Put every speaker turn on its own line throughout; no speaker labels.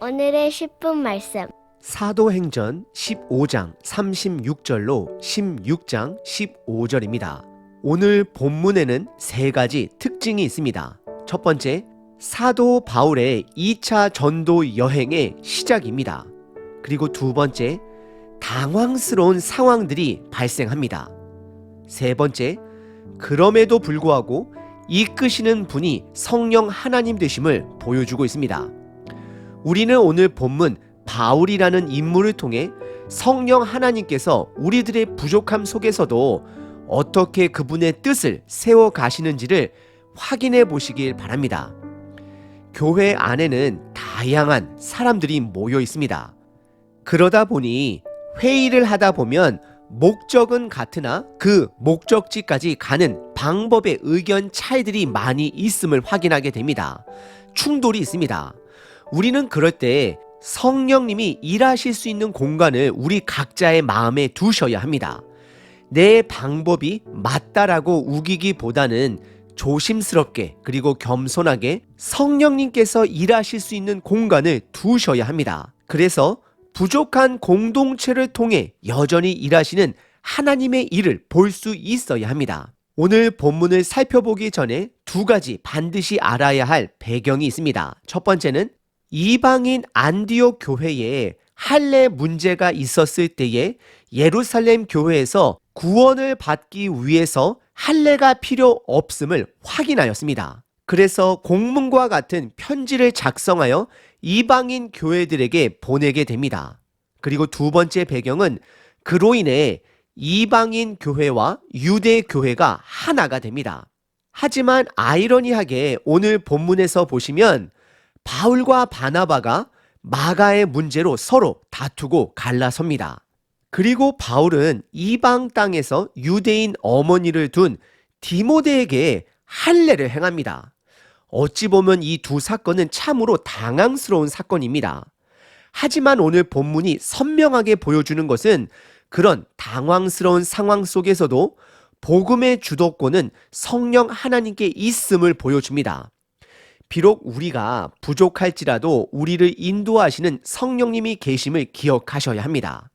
오늘의 10분 말씀.
사도행전 15장 36절로 16장 15절입니다. 오늘 본문에는 세 가지 특징이 있습니다. 첫 번째, 사도 바울의 2차 전도 여행의 시작입니다. 그리고 두 번째, 당황스러운 상황들이 발생합니다. 세 번째, 그럼에도 불구하고 이끄시는 분이 성령 하나님 되심을 보여주고 있습니다. 우리는 오늘 본문 바울이라는 인물을 통해 성령 하나님께서 우리들의 부족함 속에서도 어떻게 그분의 뜻을 세워 가시는지를 확인해 보시길 바랍니다. 교회 안에는 다양한 사람들이 모여 있습니다. 그러다 보니 회의를 하다 보면 목적은 같으나 그 목적지까지 가는 방법의 의견 차이들이 많이 있음을 확인하게 됩니다. 충돌이 있습니다. 우리는 그럴 때 성령님이 일하실 수 있는 공간을 우리 각자의 마음에 두셔야 합니다. 내 방법이 맞다라고 우기기보다는 조심스럽게 그리고 겸손하게 성령님께서 일하실 수 있는 공간을 두셔야 합니다. 그래서 부족한 공동체를 통해 여전히 일하시는 하나님의 일을 볼 수 있어야 합니다. 오늘 본문을 살펴보기 전에 두 가지 반드시 알아야 할 배경이 있습니다. 첫 번째는 이방인 안디옥 교회에 할례 문제가 있었을 때에 예루살렘 교회에서 구원을 받기 위해서 할례가 필요 없음을 확인하였습니다. 그래서 공문과 같은 편지를 작성하여 이방인 교회들에게 보내게 됩니다. 그리고 두 번째 배경은 그로 인해 이방인 교회와 유대 교회가 하나가 됩니다. 하지만 아이러니하게 오늘 본문에서 보시면 바울과 바나바가 마가의 문제로 서로 다투고 갈라섭니다. 그리고 바울은 이방 땅에서 유대인 어머니를 둔 디모데에게 할례를 행합니다. 어찌 보면 이 두 사건은 참으로 당황스러운 사건입니다. 하지만 오늘 본문이 선명하게 보여주는 것은 그런 당황스러운 상황 속에서도 복음의 주도권은 성령 하나님께 있음을 보여줍니다. 비록 우리가 부족할지라도 우리를 인도하시는 성령님이 계심을 기억하셔야 합니다.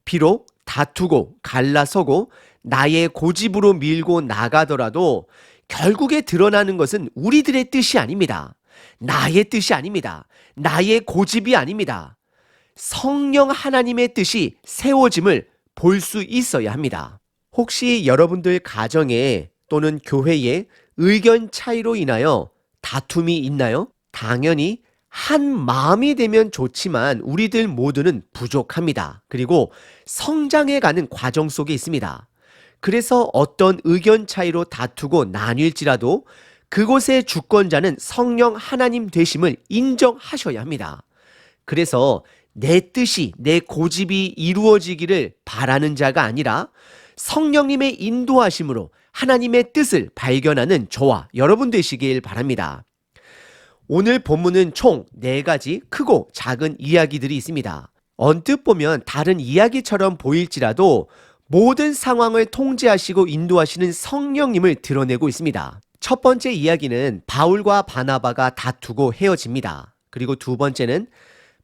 비록 다투고 갈라서고 나의 고집으로 밀고 나가더라도 결국에 드러나는 것은 우리들의 뜻이 아닙니다. 나의 뜻이 아닙니다. 나의 고집이 아닙니다. 성령 하나님의 뜻이 세워짐을 볼 수 있어야 합니다. 혹시 여러분들 가정에 또는 교회에 의견 차이로 인하여 다툼이 있나요? 당연히 한 마음이 되면 좋지만 우리들 모두는 부족합니다. 그리고 성장해가는 과정 속에 있습니다. 그래서 어떤 의견 차이로 다투고 나뉠지라도 그곳의 주권자는 성령 하나님 되심을 인정하셔야 합니다. 그래서 내 뜻이, 내 고집이 이루어지기를 바라는 자가 아니라 성령님의 인도하심으로 하나님의 뜻을 발견하는 저와 여러분 되시길 바랍니다. 오늘 본문은 총 4가지 크고 작은 이야기들이 있습니다. 언뜻 보면 다른 이야기처럼 보일지라도 모든 상황을 통제하시고 인도하시는 성령님을 드러내고 있습니다. 첫 번째 이야기는 바울과 바나바가 다투고 헤어집니다. 그리고 두 번째는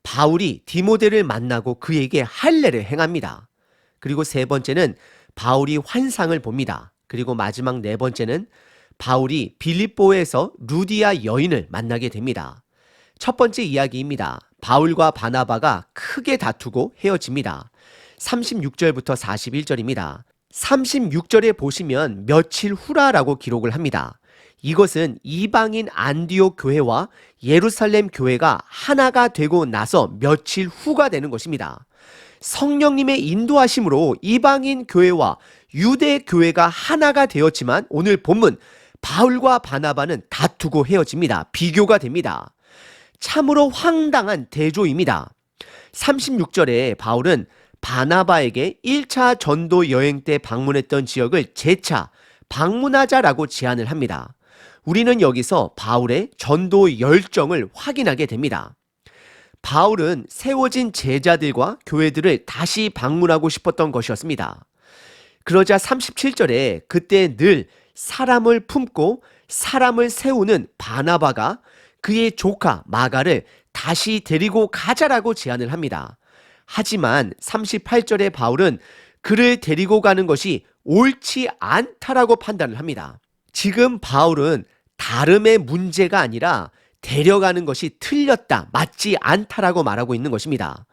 바울이 디모데를 만나고 그에게 할례를 행합니다. 그리고 세 번째는 바울이 환상을 봅니다. 그리고 마지막 네 번째는 바울이 빌립보에서 루디아 여인을 만나게 됩니다. 첫 번째 이야기입니다. 바울과 바나바가 크게 다투고 헤어집니다. 36절부터 41절입니다. 36절에 보시면 며칠 후라라고 기록을 합니다. 이것은 이방인 안디옥 교회와 예루살렘 교회가 하나가 되고 나서 며칠 후가 되는 것입니다. 성령님의 인도하심으로 이방인 교회와 유대 교회가 하나가 되었지만 오늘 본문 바울과 바나바는 다투고 헤어집니다. 비교가 됩니다. 참으로 황당한 대조입니다. 36절에 바울은 바나바에게 1차 전도 여행 때 방문했던 지역을 재차 방문하자라고 제안을 합니다. 우리는 여기서 바울의 전도 열정을 확인하게 됩니다. 바울은 세워진 제자들과 교회들을 다시 방문하고 싶었던 것이었습니다. 그러자 37절에 그때 늘 사람을 품고 사람을 세우는 바나바가 그의 조카 마가를 다시 데리고 가자라고 제안을 합니다. 하지만 38절에 바울은 그를 데리고 가는 것이 옳지 않다라고 판단을 합니다. 지금 바울은 다름의 문제가 아니라 데려가는 것이 틀렸다, 맞지 않다라고 말하고 있는 것입니다.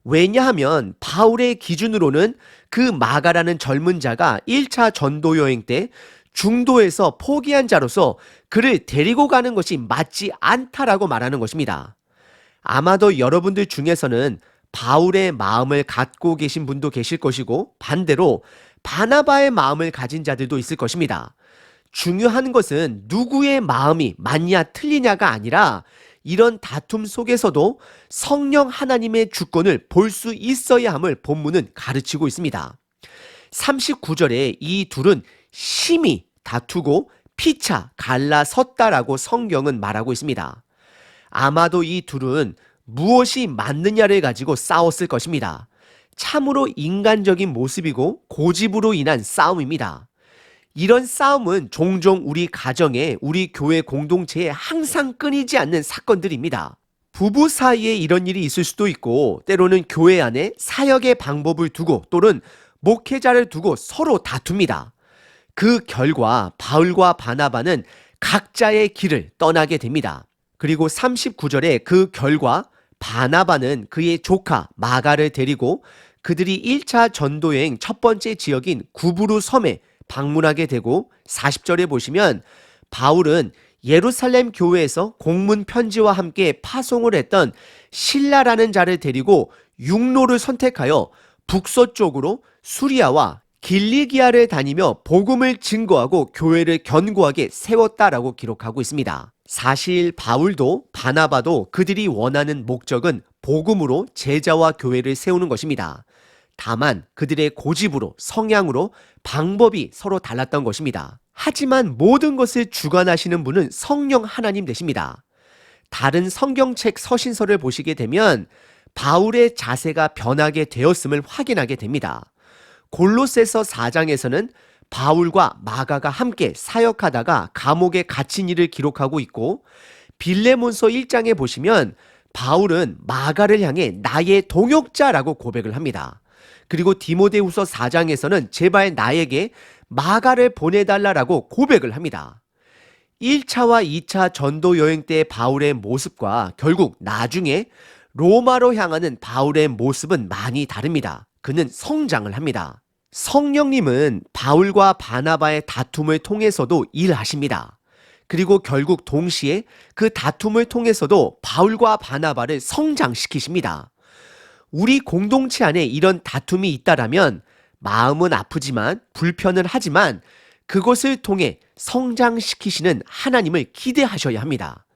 왜냐하면 바울의 기준으로는 그 마가라는 젊은 자가 1차 전도 여행 때 중도에서 포기한 자로서 그를 데리고 가는 것이 맞지 않다라고 말하는 것입니다. 아마도 여러분들 중에서는 바울의 마음을 갖고 계신 분도 계실 것이고 반대로 바나바의 마음을 가진 자들도 있을 것입니다. 중요한 것은 누구의 마음이 맞냐 틀리냐가 아니라 이런 다툼 속에서도 성령 하나님의 주권을 볼 수 있어야 함을 본문은 가르치고 있습니다. 39절에 이 둘은 심히 다투고 피차 갈라섰다라고 성경은 말하고 있습니다. 아마도 이 둘은 무엇이 맞느냐를 가지고 싸웠을 것입니다. 참으로 인간적인 모습이고 고집으로 인한 싸움입니다. 이런 싸움은 종종 우리 가정에, 우리 교회 공동체에 항상 끊이지 않는 사건들입니다. 부부 사이에 이런 일이 있을 수도 있고 때로는 교회 안에 사역의 방법을 두고 또는 목회자를 두고 서로 다툽니다. 그 결과 바울과 바나바는 각자의 길을 떠나게 됩니다. 그리고 39절에 그 결과 바나바는 그의 조카 마가를 데리고 그들이 1차 전도여행 첫 번째 지역인 구브루 섬에 방문하게 되고 40절에 보시면 바울은 예루살렘 교회에서 공문 편지와 함께 파송을 했던 실라라는 자를 데리고 육로를 선택하여 북서쪽으로 수리아와 길리기아를 다니며 복음을 증거하고 교회를 견고하게 세웠다라고 기록하고 있습니다. 사실 바울도 바나바도 그들이 원하는 목적은 복음으로 제자와 교회를 세우는 것입니다. 다만 그들의 고집으로 성향으로 방법이 서로 달랐던 것입니다. 하지만 모든 것을 주관하시는 분은 성령 하나님 되십니다. 다른 성경책 서신서를 보시게 되면 바울의 자세가 변하게 되었음을 확인하게 됩니다. 골로새서 4장에서는 바울과 마가가 함께 사역하다가 감옥에 갇힌 일을 기록하고 있고 빌레몬서 1장에 보시면 바울은 마가를 향해 나의 동역자라고 고백을 합니다. 그리고 디모데후서 4장에서는 제발 나에게 마가를 보내달라고 고백을 합니다. 1차와 2차 전도 여행 때 바울의 모습과 결국 나중에 로마로 향하는 바울의 모습은 많이 다릅니다. 그는 성장을 합니다. 성령님은 바울과 바나바의 다툼을 통해서도 일하십니다. 그리고 결국 동시에 그 다툼을 통해서도 바울과 바나바를 성장시키십니다. 우리 공동체 안에 이런 다툼이 있다라면 마음은 아프지만 불편은 하지만 그것을 통해 성장시키시는 하나님을 기대하셔야 합니다.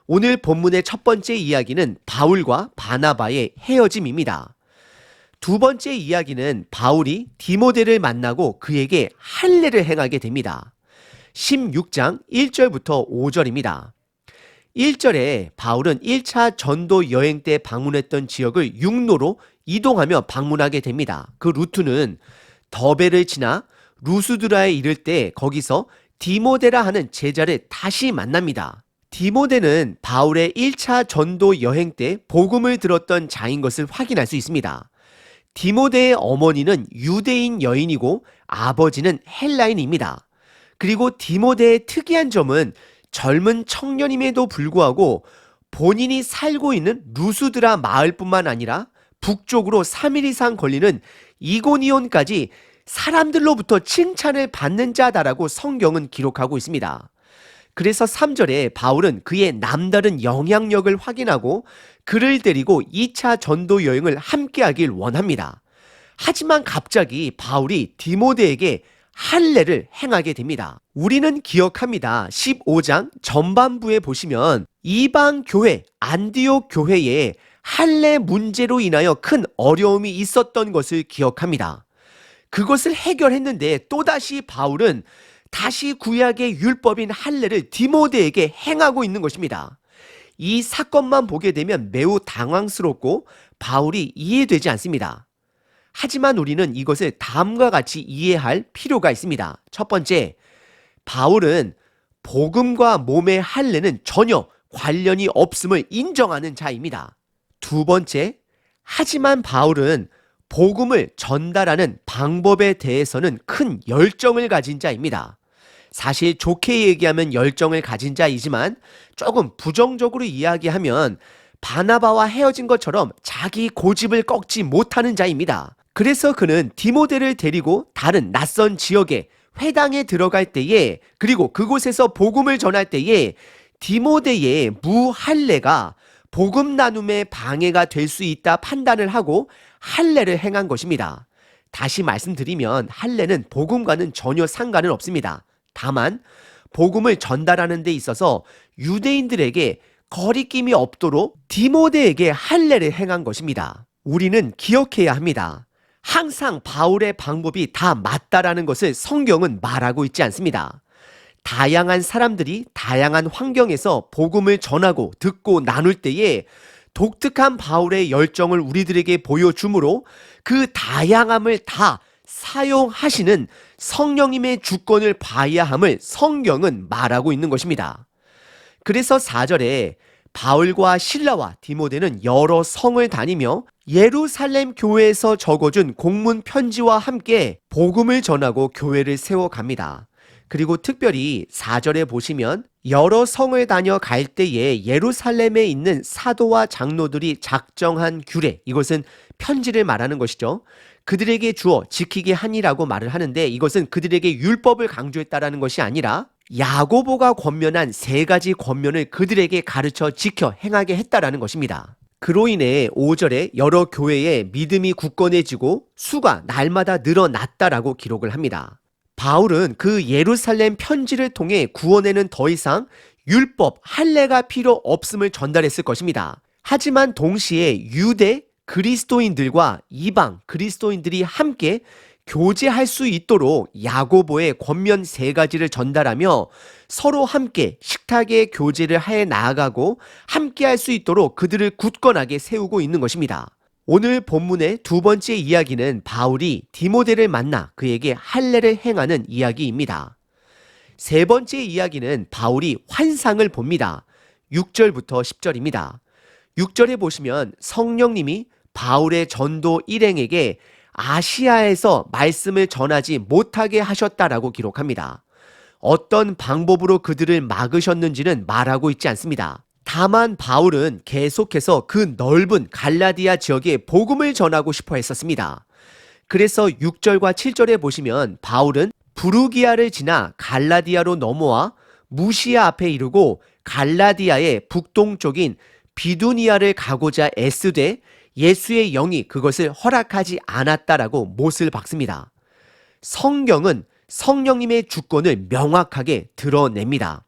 오늘 본문의 첫 번째 이야기는 바울과 바나바의 헤어짐입니다. 두 번째 이야기는 바울이 디모데를 만나고 그에게 할례를 행하게 됩니다. 16장 1절부터 5절입니다. 1절에 바울은 1차 전도 여행 때 방문했던 지역을 육로로 이동하며 방문하게 됩니다. 그 루트는 더베를 지나 루스드라에 이를 때 거기서 디모데라 하는 제자를 다시 만납니다. 디모데는 바울의 1차 전도 여행 때 복음을 들었던 자인 것을 확인할 수 있습니다. 디모데의 어머니는 유대인 여인이고 아버지는 헬라인입니다. 그리고 디모데의 특이한 점은 젊은 청년임에도 불구하고 본인이 살고 있는 루스드라 마을뿐만 아니라 북쪽으로 3일 이상 걸리는 이고니온까지 사람들로부터 칭찬을 받는 자다라고 성경은 기록하고 있습니다. 그래서 3절에 바울은 그의 남다른 영향력을 확인하고 그를 데리고 2차 전도 여행을 함께하길 원합니다. 하지만 갑자기 바울이 디모데에게 할례를 행하게 됩니다. 우리는 기억합니다. 15장 전반부에 보시면 이방 교회 안디옥 교회에 할례 문제로 인하여 큰 어려움이 있었던 것을 기억합니다. 그것을 해결했는데 또다시 바울은 다시 구약의 율법인 할례를 디모데에게 행하고 있는 것입니다. 이 사건만 보게 되면 매우 당황스럽고 바울이 이해되지 않습니다. 하지만 우리는 이것을 다음과 같이 이해할 필요가 있습니다. 첫 번째, 바울은 복음과 몸의 할례는 전혀 관련이 없음을 인정하는 자입니다. 두 번째, 하지만 바울은 복음을 전달하는 방법에 대해서는 큰 열정을 가진 자입니다. 사실 좋게 얘기하면 열정을 가진 자이지만 조금 부정적으로 이야기하면 바나바와 헤어진 것처럼 자기 고집을 꺾지 못하는 자입니다. 그래서 그는 디모데를 데리고 다른 낯선 지역에 회당에 들어갈 때에, 그리고 그곳에서 복음을 전할 때에 디모데의 무할례가 복음 나눔의 방해가 될 수 있다 판단을 하고 할례를 행한 것입니다. 다시 말씀드리면 할례는 복음과는 전혀 상관은 없습니다. 다만 복음을 전달하는 데 있어서 유대인들에게 거리낌이 없도록 디모데에게 할례를 행한 것입니다. 우리는 기억해야 합니다. 항상 바울의 방법이 다 맞다라는 것을 성경은 말하고 있지 않습니다. 다양한 사람들이 다양한 환경에서 복음을 전하고 듣고 나눌 때에 독특한 바울의 열정을 우리들에게 보여주므로 그 다양함을 다 사용하시는 성령님의 주권을 봐야 함을 성경은 말하고 있는 것입니다. 그래서 4절에 바울과 실라와 디모데는 여러 성을 다니며 예루살렘 교회에서 적어준 공문 편지와 함께 복음을 전하고 교회를 세워갑니다. 그리고 특별히 4절에 보시면 여러 성을 다녀 갈 때에 예루살렘에 있는 사도와 장로들이 작정한 규례, 이것은 편지를 말하는 것이죠. 그들에게 주어 지키게 하니라고 말을 하는데, 이것은 그들에게 율법을 강조했다라는 것이 아니라 야고보가 권면한 3가지 권면을 그들에게 가르쳐 지켜 행하게 했다라는 것입니다. 그로 인해 5절에 여러 교회의 믿음이 굳건해지고 수가 날마다 늘어났다라고 기록을 합니다. 바울은 그 예루살렘 편지를 통해 구원에는 더 이상 율법, 할례가 필요 없음을 전달했을 것입니다. 하지만 동시에 유대 그리스도인들과 이방 그리스도인들이 함께 교제할 수 있도록 야고보의 권면 3가지를 전달하며 서로 함께 식탁의 교제를 해 나아가고 함께 할 수 있도록 그들을 굳건하게 세우고 있는 것입니다. 오늘 본문의 2번째 이야기는 바울이 디모데를 만나 그에게 할례를 행하는 이야기입니다. 3번째 이야기는 바울이 환상을 봅니다. 6절부터 10절입니다. 6절에 보시면 성령님이 바울의 전도 일행에게 아시아에서 말씀을 전하지 못하게 하셨다라고 기록합니다. 어떤 방법으로 그들을 막으셨는지는 말하고 있지 않습니다. 다만 바울은 계속해서 그 넓은 갈라디아 지역에 복음을 전하고 싶어 했었습니다. 그래서 6절과 7절에 보시면 바울은 부르기아를 지나 갈라디아로 넘어와 무시아 앞에 이르고 갈라디아의 북동쪽인 비두니아를 가고자 애쓰되 예수의 영이 그것을 허락하지 않았다라고 못을 박습니다. 성경은 성령님의 주권을 명확하게 드러냅니다.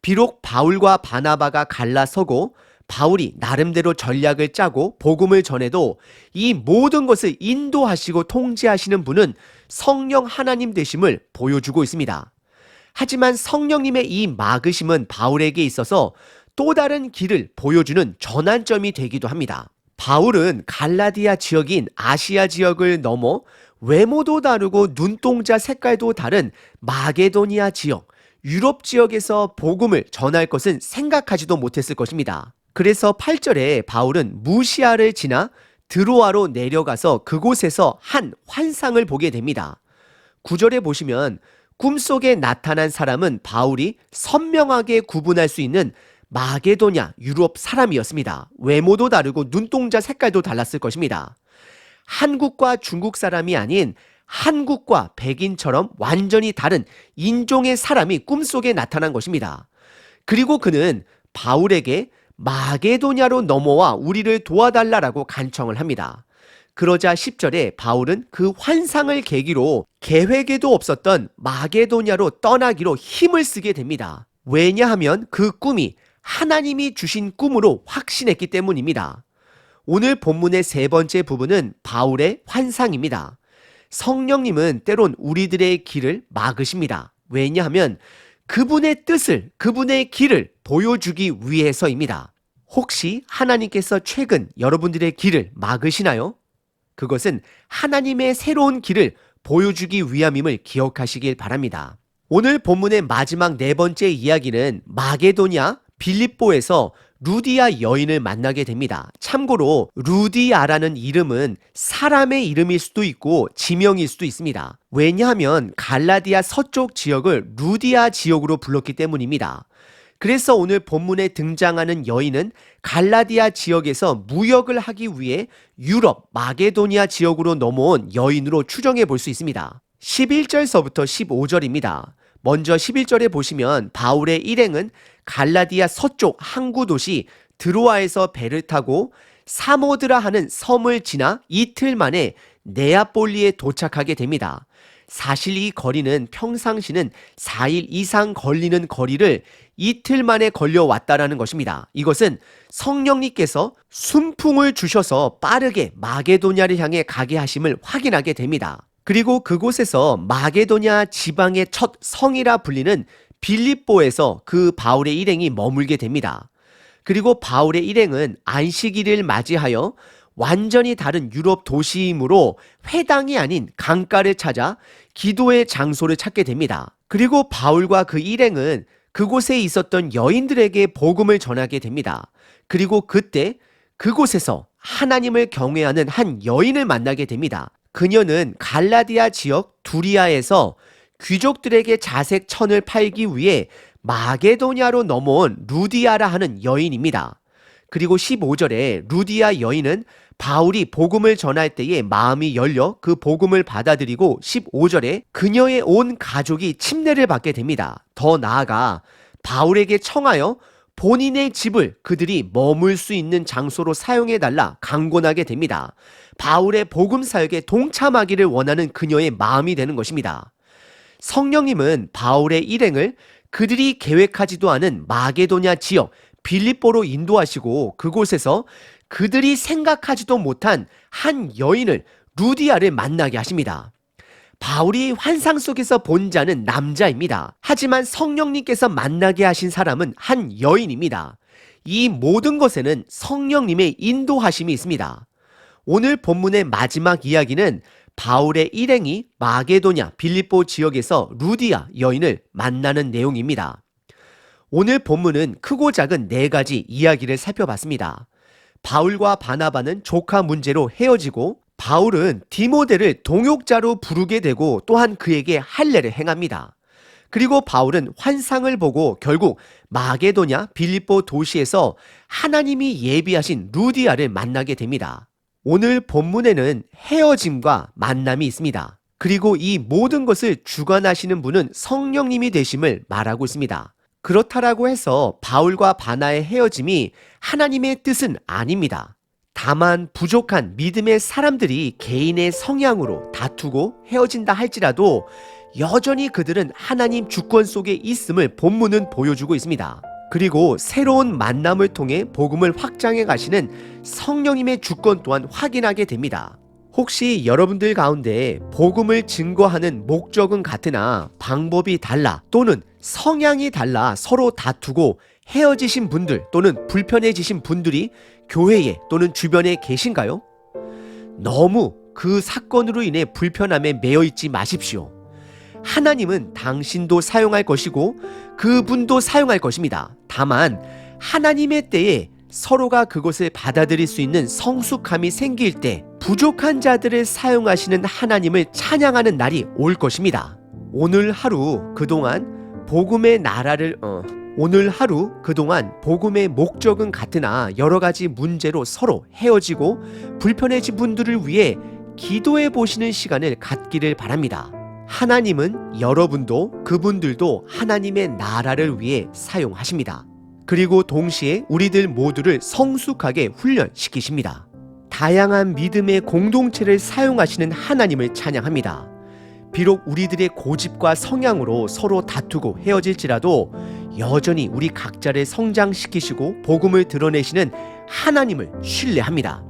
비록 바울과 바나바가 갈라서고 바울이 나름대로 전략을 짜고 복음을 전해도 이 모든 것을 인도하시고 통제하시는 분은 성령 하나님 되심을 보여주고 있습니다. 하지만 성령님의 이 막으심은 바울에게 있어서 또 다른 길을 보여주는 전환점이 되기도 합니다. 바울은 갈라디아 지역인 아시아 지역을 넘어 외모도 다르고 눈동자 색깔도 다른 마게도니아 지역, 유럽 지역에서 복음을 전할 것은 생각하지도 못했을 것입니다. 그래서 8절에 바울은 무시아를 지나 드로아로 내려가서 그곳에서 한 환상을 보게 됩니다. 9절에 보시면 꿈속에 나타난 사람은 바울이 선명하게 구분할 수 있는 마게도냐 유럽 사람이었습니다. 외모도 다르고 눈동자 색깔도 달랐을 것입니다. 한국과 중국 사람이 아닌 한국과 백인처럼 완전히 다른 인종의 사람이 꿈속에 나타난 것입니다. 그리고 그는 바울에게 마게도냐로 넘어와 우리를 도와달라라고 간청을 합니다. 그러자 10절에 바울은 그 환상을 계기로 계획에도 없었던 마게도냐로 떠나기로 힘을 쓰게 됩니다. 왜냐하면 그 꿈이 하나님이 주신 꿈으로 확신했기 때문입니다. 오늘 본문의 3번째 부분은 바울의 환상입니다. 성령님은 때론 우리들의 길을 막으십니다. 왜냐하면 그분의 뜻을, 그분의 길을 보여주기 위해서입니다. 혹시 하나님께서 최근 여러분들의 길을 막으시나요? 그것은 하나님의 새로운 길을 보여주기 위함임을 기억하시길 바랍니다. 오늘 본문의 마지막 4번째 이야기는 마게도냐, 빌립보에서 루디아 여인을 만나게 됩니다. 참고로 루디아라는 이름은 사람의 이름일 수도 있고 지명일 수도 있습니다. 왜냐하면 갈라디아 서쪽 지역을 루디아 지역으로 불렀기 때문입니다. 그래서 오늘 본문에 등장하는 여인은 갈라디아 지역에서 무역을 하기 위해 유럽 마게도니아 지역으로 넘어온 여인으로 추정해 볼 수 있습니다. 11절서부터 15절입니다. 먼저 11절에 보시면 바울의 일행은 갈라디아 서쪽 항구 도시 드로아에서 배를 타고 사모드라 하는 섬을 지나 이틀 만에 네아폴리에 도착하게 됩니다. 사실 이 거리는 평상시는 4일 이상 걸리는 거리를 이틀 만에 걸려왔다라는 것입니다. 이것은 성령님께서 순풍을 주셔서 빠르게 마게도냐를 향해 가게 하심을 확인하게 됩니다. 그리고 그곳에서 마게도냐 지방의 첫 성이라 불리는 빌립보에서 그 바울의 일행이 머물게 됩니다. 그리고 바울의 일행은 안식일을 맞이하여 완전히 다른 유럽 도시이므로 회당이 아닌 강가를 찾아 기도의 장소를 찾게 됩니다. 그리고 바울과 그 일행은 그곳에 있었던 여인들에게 복음을 전하게 됩니다. 그리고 그때 그곳에서 하나님을 경외하는 한 여인을 만나게 됩니다. 그녀는 갈라디아 지역 두리아에서 귀족들에게 자색 천을 팔기 위해 마게도냐로 넘어온 루디아라 하는 여인입니다. 그리고 15절에 루디아 여인은 바울이 복음을 전할 때에 마음이 열려 그 복음을 받아들이고 15절에 그녀의 온 가족이 침례를 받게 됩니다. 더 나아가 바울에게 청하여 본인의 집을 그들이 머물 수 있는 장소로 사용해달라 강권하게 됩니다. 바울의 복음 사역에 동참하기를 원하는 그녀의 마음이 되는 것입니다. 성령님은 바울의 일행을 그들이 계획하지도 않은 마게도냐 지역 빌립보로 인도하시고 그곳에서 그들이 생각하지도 못한 한 여인을 루디아를 만나게 하십니다. 바울이 환상 속에서 본 자는 남자입니다. 하지만 성령님께서 만나게 하신 사람은 한 여인입니다. 이 모든 것에는 성령님의 인도하심이 있습니다. 오늘 본문의 마지막 이야기는 바울의 일행이 마게도냐 빌립보 지역에서 루디아 여인을 만나는 내용입니다. 오늘 본문은 크고 작은 4가지 이야기를 살펴봤습니다. 바울과 바나바는 조카 문제로 헤어지고 바울은 디모데를 동역자로 부르게 되고 또한 그에게 할례를 행합니다. 그리고 바울은 환상을 보고 결국 마게도냐 빌립보 도시에서 하나님이 예비하신 루디아를 만나게 됩니다. 오늘 본문에는 헤어짐과 만남이 있습니다. 그리고 이 모든 것을 주관하시는 분은 성령님이 되심을 말하고 있습니다. 그렇다라고 해서 바울과 바나의 헤어짐이 하나님의 뜻은 아닙니다. 다만 부족한 믿음의 사람들이 개인의 성향으로 다투고 헤어진다 할지라도 여전히 그들은 하나님 주권 속에 있음을 본문은 보여주고 있습니다. 그리고 새로운 만남을 통해 복음을 확장해 가시는 성령님의 주권 또한 확인하게 됩니다. 혹시 여러분들 가운데 복음을 증거하는 목적은 같으나 방법이 달라 또는 성향이 달라 서로 다투고 헤어지신 분들 또는 불편해지신 분들이 교회에 또는 주변에 계신가요? 너무 그 사건으로 인해 불편함에 매여 있지 마십시오. 하나님은 당신도 사용할 것이고 그분도 사용할 것입니다. 다만 하나님의 때에 서로가 그것을 받아들일 수 있는 성숙함이 생길 때 부족한 자들을 사용하시는 하나님을 찬양하는 날이 올 것입니다. 오늘 하루 그동안 복음의 목적은 같으나 여러 가지 문제로 서로 헤어지고 불편해진 분들을 위해 기도해 보시는 시간을 갖기를 바랍니다. 하나님은 여러분도 그분들도 하나님의 나라를 위해 사용하십니다. 그리고 동시에 우리들 모두를 성숙하게 훈련시키십니다. 다양한 믿음의 공동체를 사용하시는 하나님을 찬양합니다. 비록 우리들의 고집과 성향으로 서로 다투고 헤어질지라도 여전히 우리 각자를 성장시키시고 복음을 드러내시는 하나님을 신뢰합니다.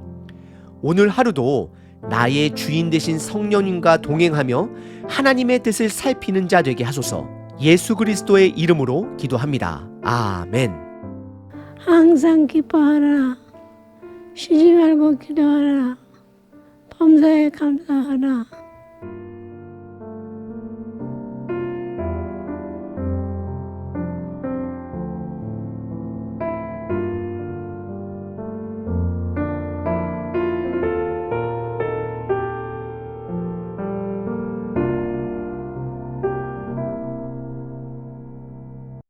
오늘 하루도 나의 주인 되신 성령님과 동행하며 하나님의 뜻을 살피는 자 되게 하소서. 예수 그리스도의 이름으로 기도합니다. 아멘.
항상 기뻐하라. 쉬지 말고 기도하라. 범사에 감사하라.